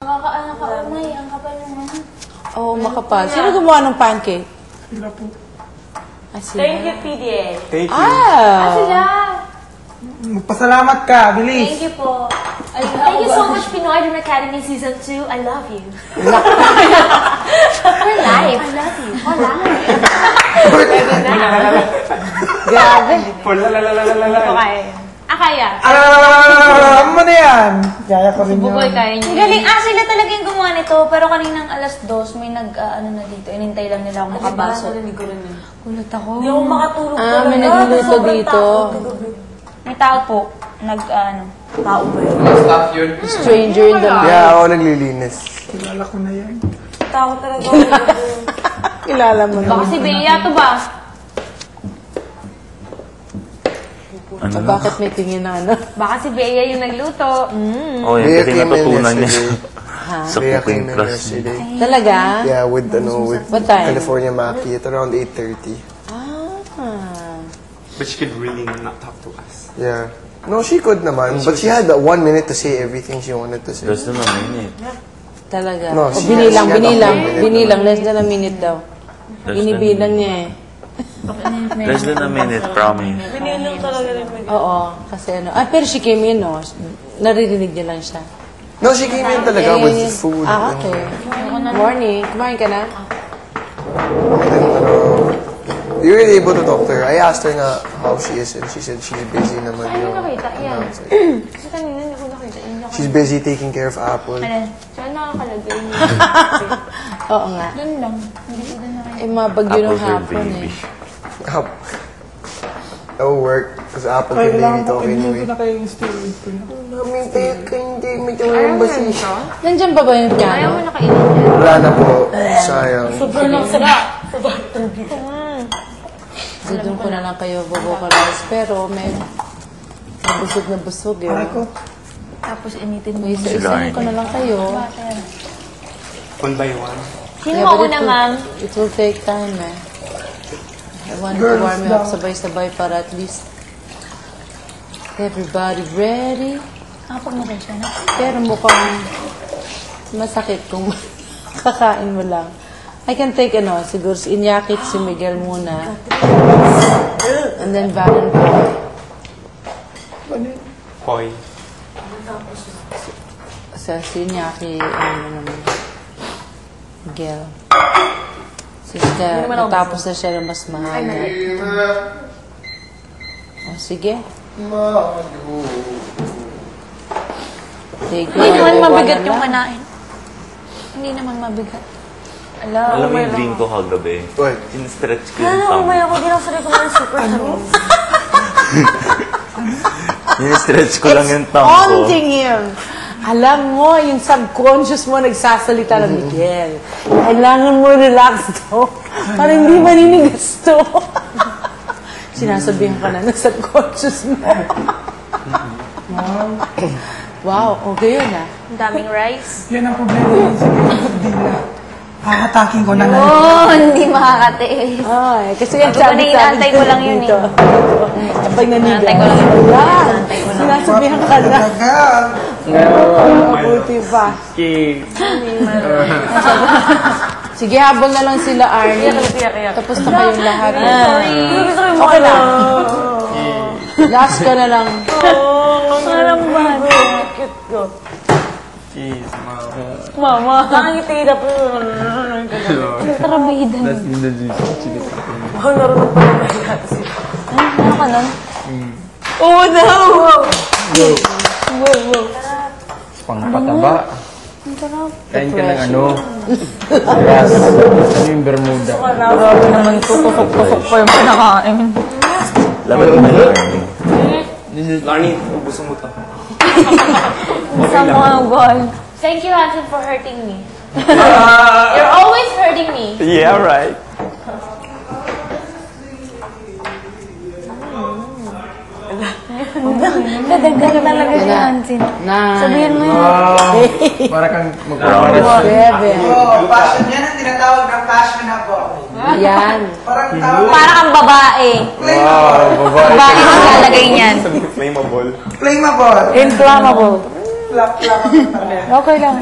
Nakakaanay, ang kapal naman. Oo, makapal. Sino gumawa ng pancake? Sila po. Thank you, PDA. Thank you. Sila. Magpasalamat ka, bilis. Thank you po. Thank you so much, Pinoy Dream Academy Season 2. I love you. For life. I love you. For life. Grabe. For la. Kaya. Ano na yan? Kaya ko rin Bugoy, yun. kaya niyo. Galing. Sila talaga yung gumawa nito. Pero kaninang alas 2, may ano na dito. Inintay lang nila akong makabasok. Kulat ako. Hindi ako makatulog. May nagluluto dito. May tao po. Tao ba yun? Stop yun. Stranger in the night. Yeah, ako naglilinis. Kilala ko na yan. Tao talaga. Kilala mo na. Baka si Bea to ba? Ano na? Bakit may tingin na ano? Baka si Bea yung nagluto. Oh, yan. Kasi natutunan niya sa Bea cooking came in class. yesterday. Talaga? Yeah, with What time? California Maki at around 8:30. But she could really not talk to us. Yeah. No, she could naman, but she had 1 minute to say everything she wanted to say. Less than a minute. Talaga. No, O she binilang, had a binilang. minute. Binilang. Less than a minute daw. Less Binibilang niya eh. Less than a minute, promise. Pininom talaga rin. Oo. Kasi ano. Pero she came in, no? Naririnig niya lang siya. No, she came in talaga with the food. Okay. Morning. Kumain ka na? And then, you were able to talk to her. I asked her na how she is, and she said she's busy naman. Ay, nakita. Yan. Announced it. Kasi kanina hindi ko nakita. She's busy taking care of Apple. Saan nakakalagay niya? Oo nga. Doon lang. Hindi ko doon nakita. Eh, mabagyo ng Apples are hapon baby. eh. That will work, because Apple can baby talk anyway. Hindi na kayo yung steroid ko na. Mami, tayo ka hindi. Medyo ngayon ba siya? Nandyan pa ba yung Ayaw piano? mo nakainin yan. Wala na po. Sayang. Sobrang lang sila. Kasi doon ko na lang kayo vocalize. Pero may busog na busog eh. Aray ko. Tapos initin mo. Isa-isahin ko na lang kayo. One by one. Sino Yeah, mo but una, ma'am? it will take time eh. I want to warm you up sabay-sabay para at least everybody ready. Nakapag-magal siya na. Pero mukhang masakit kung kakain mo lang. I can take siguro si Iñaki at si Miguel muna. And then Valentine. Hoy. Si Iñaki, naman. Miguel. Natapos na siya ng mas mahal na. O, sige. Take Hindi naman mabigat yung kanain. Hindi naman mabigat. Alam mo yung dream ko kagabi? What? In-stretch ko yung Ano, tongue. umaya ko din ako sa recommend super sarap. In-stretch ko lang yung tongue ko. Haunting him. Alam mo, yung subconscious mo nagsasalita ng Miguel. Kailangan mo relax to. Para hindi maninigas to. Sinasabihan ka na ng subconscious mo. Wow, okay yun ah. Ang daming rice. Yan ang problema yun sa dila. Kakataking ko na lang. Oh, hindi makakatiis. Ay, kasi Sabi ko na inaantay ko lang yun eh. Kapag nanigas. Inaantay ko lang yun. Yan. Inaantay ko lang. Sinasabihan ka na. Tagal. Mabuti pa. Sige, habol na lang sila, Arnie. Tapos na kayong lahat. Okay lang. Last ka na lang. Parang bad. Jeez, Mama. Nakangiti na po. Tarabida. Wow, naroon pa naman natin. Ano ka nun? Oh, no! Pangpataba. Ang sarap. Kain ka ng ano? Yes. Ano yung Bermuda? Grabe naman to. Tusok-tusok pa yung pinakain. Laban ko na yun. Larnie, ubusin mo to. Isang mga ball. Thank you, Hansen, for hurting me. You're always hurting me. Yeah, right. Dadagdag talaga si Hansen. Sabihin mo yun. Para kang magpapares. Seven. Passion yan ang tinatawag ng passion ako. Yan. Parang tawag. Para kang babae. Wow, babae. Babae ang lalagay niyan. Flammable. Flammable. Inflammable. Plak-plak ang talaga. Okay lang.